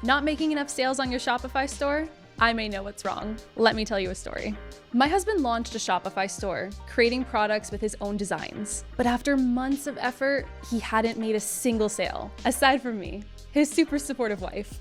Not making enough sales on your Shopify store? I may know what's wrong. Let me tell you a story. My husband launched a Shopify store, creating products with his own designs. But after months of effort, he hadn't made a single sale, aside from me, his super supportive wife.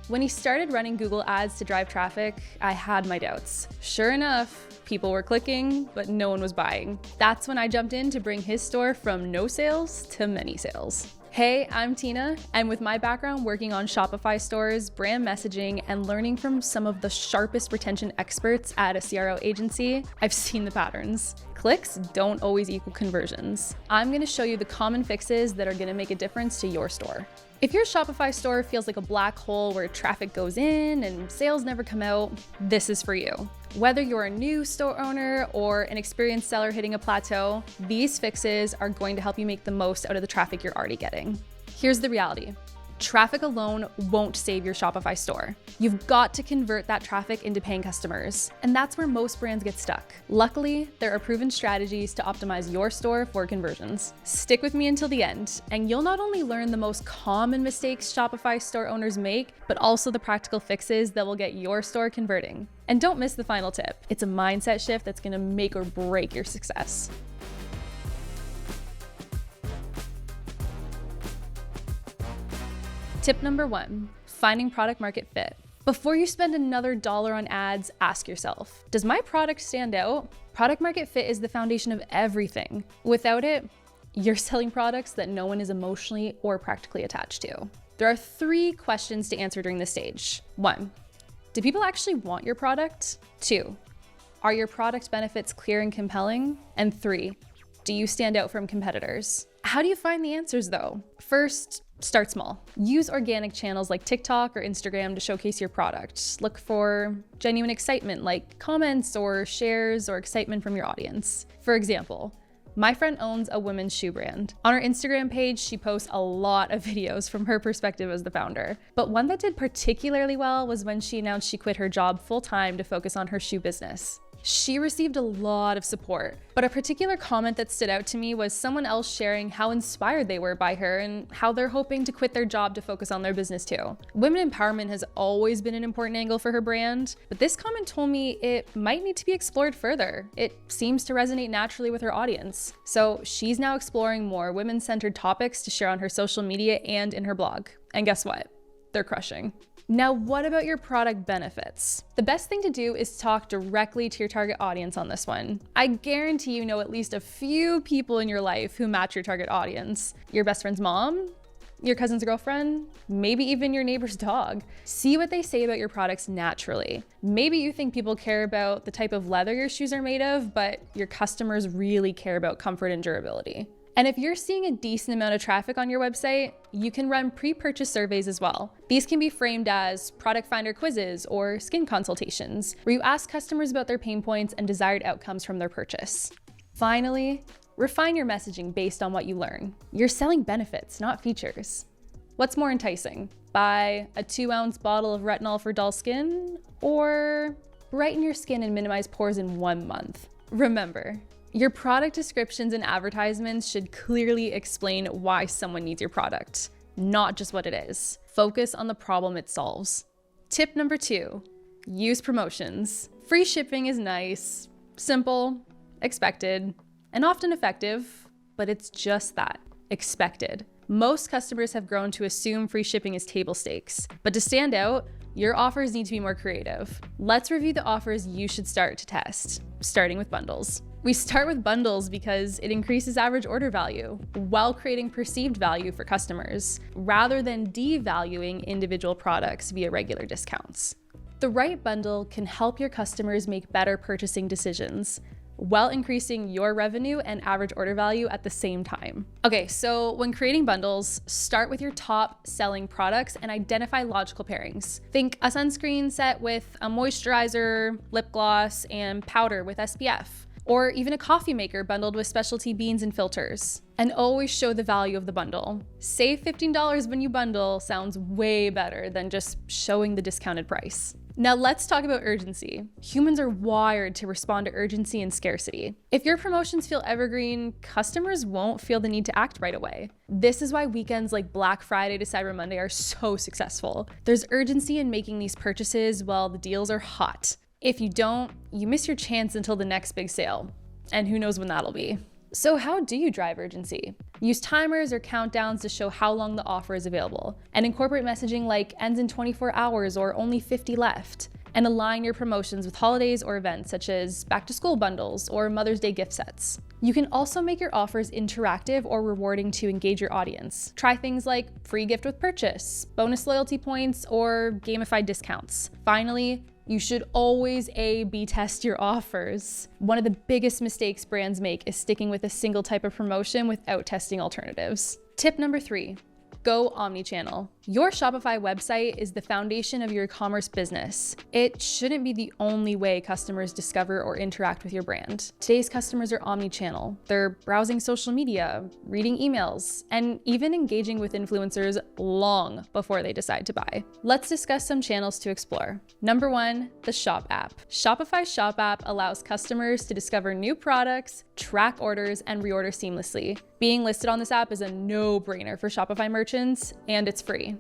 When he started running Google ads to drive traffic, I had my doubts. Sure enough, people were clicking, but no one was buying. That's when I jumped in to bring his store from no sales to many sales. Hey, I'm Tina, and with my background working on Shopify stores, brand messaging, and learning from some of the sharpest retention experts at a CRO agency, I've seen the patterns. Clicks don't always equal conversions. I'm gonna show you the common fixes that are gonna make a difference to your store. If your Shopify store feels like a black hole where traffic goes in and sales never come out, this is for you. Whether you're a new store owner or an experienced seller hitting a plateau, these fixes are going to help you make the most out of the traffic you're already getting. Here's the reality. Traffic alone won't save your Shopify store. You've got to convert that traffic into paying customers, and that's where most brands get stuck. Luckily, there are proven strategies to optimize your store for conversions. Stick with me until the end, and you'll not only learn the most common mistakes Shopify store owners make, but also the practical fixes that will get your store converting. And don't miss the final tip. It's a mindset shift that's gonna make or break your success. Tip number 1, finding product market fit. Before you spend another dollar on ads, ask yourself, does my product stand out? Product market fit is the foundation of everything. Without it, you're selling products that no one is emotionally or practically attached to. There are 3 questions to answer during this stage. 1, do people actually want your product? 2, are your product benefits clear and compelling? And 3, do you stand out from competitors? How do you find the answers though? First, start small. Use organic channels like TikTok or Instagram to showcase your product. Look for genuine excitement like comments or shares or excitement from your audience. For example, my friend owns a women's shoe brand. On her Instagram page, she posts a lot of videos from her perspective as the founder. But one that did particularly well was when she announced she quit her job full-time to focus on her shoe business. She received a lot of support, but a particular comment that stood out to me was someone else sharing how inspired they were by her and how they're hoping to quit their job to focus on their business too. Women empowerment has always been an important angle for her brand, but this comment told me it might need to be explored further. It seems to resonate naturally with her audience. So she's now exploring more women-centered topics to share on her social media and in her blog. And guess what? They're crushing. Now, what about your product benefits? The best thing to do is talk directly to your target audience on this one. I guarantee you know at least a few people in your life who match your target audience. Your best friend's mom, your cousin's girlfriend, maybe even your neighbor's dog. See what they say about your products naturally. Maybe you think people care about the type of leather your shoes are made of, but your customers really care about comfort and durability. And if you're seeing a decent amount of traffic on your website, you can run pre-purchase surveys as well. These can be framed as product finder quizzes or skin consultations, where you ask customers about their pain points and desired outcomes from their purchase. Finally, refine your messaging based on what you learn. You're selling benefits, not features. What's more enticing? Buy a 2-ounce bottle of retinol for dull skin, or brighten your skin and minimize pores in 1 month? Remember, your product descriptions and advertisements should clearly explain why someone needs your product, not just what it is. Focus on the problem it solves. Tip number 2, use promotions. Free shipping is nice, simple, expected, and often effective, but it's just that, expected. Most customers have grown to assume free shipping is table stakes, but to stand out, your offers need to be more creative. Let's review the offers you should start to test, starting with bundles. We start with bundles because it increases average order value while creating perceived value for customers, rather than devaluing individual products via regular discounts. The right bundle can help your customers make better purchasing decisions while increasing your revenue and average order value at the same time. Okay, so when creating bundles, start with your top selling products and identify logical pairings. Think a sunscreen set with a moisturizer, lip gloss, and powder with SPF. Or even a coffee maker bundled with specialty beans and filters. And always show the value of the bundle. Save $15 when you bundle sounds way better than just showing the discounted price. Now let's talk about urgency. Humans are wired to respond to urgency and scarcity. If your promotions feel evergreen, customers won't feel the need to act right away. This is why weekends like Black Friday to Cyber Monday are so successful. There's urgency in making these purchases while the deals are hot. If you don't, you miss your chance until the next big sale. And who knows when that'll be. So how do you drive urgency? Use timers or countdowns to show how long the offer is available, and incorporate messaging like ends in 24 hours or only 50 left. And align your promotions with holidays or events such as back to school bundles or Mother's Day gift sets. You can also make your offers interactive or rewarding to engage your audience. Try things like free gift with purchase, bonus loyalty points, or gamified discounts. Finally, you should always A/B test your offers. One of the biggest mistakes brands make is sticking with a single type of promotion without testing alternatives. Tip number 3, go omnichannel. Your Shopify website is the foundation of your e-commerce business. It shouldn't be the only way customers discover or interact with your brand. Today's customers are omnichannel. They're browsing social media, reading emails, and even engaging with influencers long before they decide to buy. Let's discuss some channels to explore. Number 1, the Shop app. Shopify's Shop app allows customers to discover new products, track orders, and reorder seamlessly. Being listed on this app is a no-brainer for Shopify merchants, and it's free.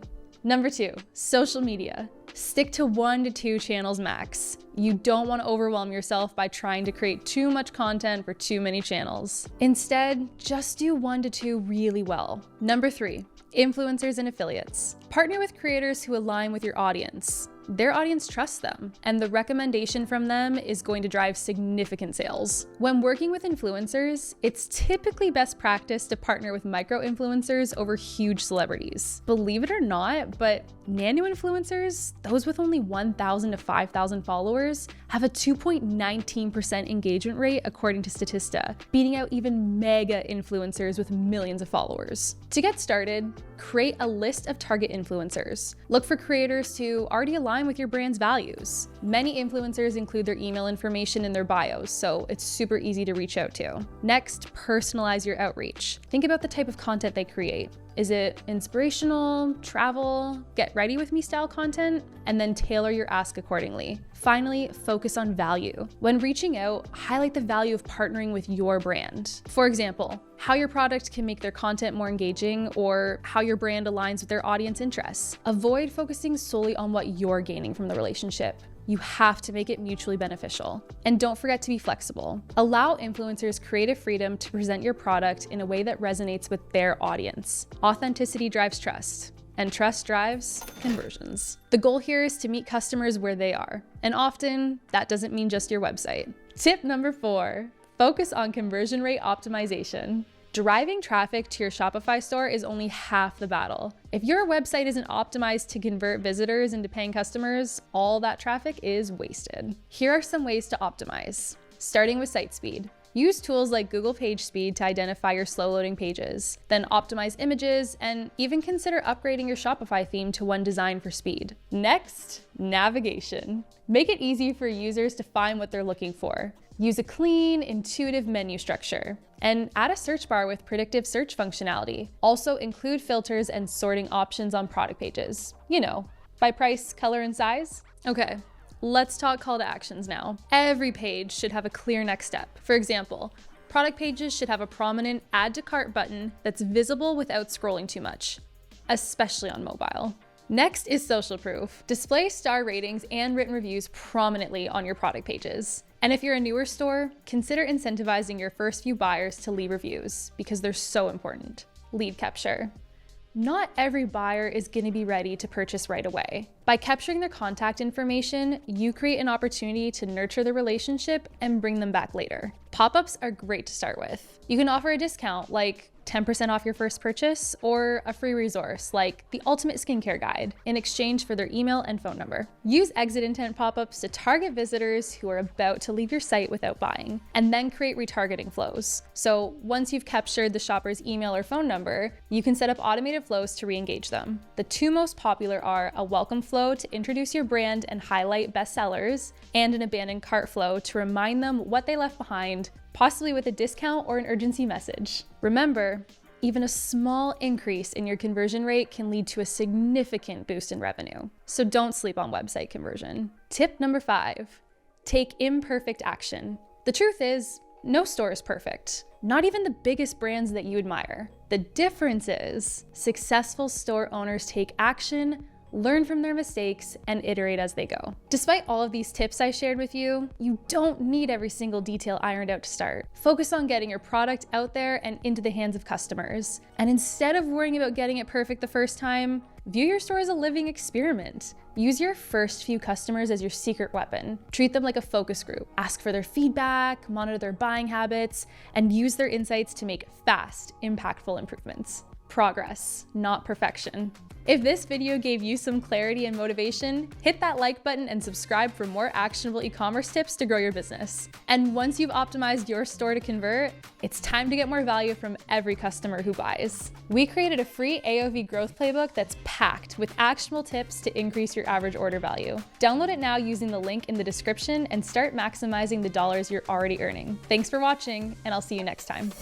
Number 2, social media. Stick to 1 to 2 channels max. You don't want to overwhelm yourself by trying to create too much content for too many channels. Instead, just do 1 to 2 really well. Number 3, influencers and affiliates. Partner with creators who align with your audience. Their audience trusts them, and the recommendation from them is going to drive significant sales. When working with influencers, it's typically best practice to partner with micro-influencers over huge celebrities. Believe it or not, but nano-influencers, those with only 1,000 to 5,000 followers, have a 2.19% engagement rate according to Statista, beating out even mega influencers with millions of followers. To get started, create a list of target influencers. Look for creators who already align with your brand's values. Many influencers include their email information in their bios, so it's super easy to reach out to. Next, personalize your outreach. Think about the type of content they create. Is it inspirational, travel, get ready with me style content? And then tailor your ask accordingly. Finally, focus on value. When reaching out, highlight the value of partnering with your brand. For example, how your product can make their content more engaging or how your brand aligns with their audience interests. Avoid focusing solely on what you're gaining from the relationship. You have to make it mutually beneficial. And don't forget to be flexible. Allow influencers creative freedom to present your product in a way that resonates with their audience. Authenticity drives trust, and trust drives conversions. The goal here is to meet customers where they are, and often that doesn't mean just your website. Tip number 4, focus on conversion rate optimization. Driving traffic to your Shopify store is only half the battle. If your website isn't optimized to convert visitors into paying customers, all that traffic is wasted. Here are some ways to optimize. Starting with site speed. Use tools like Google PageSpeed to identify your slow loading pages, then optimize images, and even consider upgrading your Shopify theme to one designed for speed. Next, navigation. Make it easy for users to find what they're looking for. Use a clean, intuitive menu structure, and add a search bar with predictive search functionality. Also include filters and sorting options on product pages. You know, by price, color, and size. Okay, let's talk call to actions now. Every page should have a clear next step. For example, product pages should have a prominent add to cart button that's visible without scrolling too much, especially on mobile. Next is social proof. Display star ratings and written reviews prominently on your product pages. And if you're a newer store, consider incentivizing your first few buyers to leave reviews because they're so important. Lead capture. Not every buyer is going to be ready to purchase right away. By capturing their contact information, you create an opportunity to nurture the relationship and bring them back later. Pop-ups are great to start with. You can offer a discount like 10% off your first purchase, or a free resource like the Ultimate Skincare Guide in exchange for their email and phone number. Use exit intent pop-ups to target visitors who are about to leave your site without buying, and then create retargeting flows. So once you've captured the shopper's email or phone number, you can set up automated flows to re-engage them. The two most popular are a welcome flow to introduce your brand and highlight bestsellers, and an abandoned cart flow to remind them what they left behind, possibly with a discount or an urgency message. Remember, even a small increase in your conversion rate can lead to a significant boost in revenue. So don't sleep on website conversion. Tip number 5, take imperfect action. The truth is, no store is perfect, not even the biggest brands that you admire. The difference is successful store owners take action, learn from their mistakes, and iterate as they go. Despite all of these tips I shared with you, you don't need every single detail ironed out to start. Focus on getting your product out there and into the hands of customers. And instead of worrying about getting it perfect the first time, view your store as a living experiment. Use your first few customers as your secret weapon. Treat them like a focus group. Ask for their feedback, monitor their buying habits, and use their insights to make fast, impactful improvements. Progress, not perfection. If this video gave you some clarity and motivation, hit that like button and subscribe for more actionable e-commerce tips to grow your business. And once you've optimized your store to convert, it's time to get more value from every customer who buys. We created a free AOV growth playbook that's packed with actionable tips to increase your average order value. Download it now using the link in the description and start maximizing the dollars you're already earning. Thanks for watching, and I'll see you next time.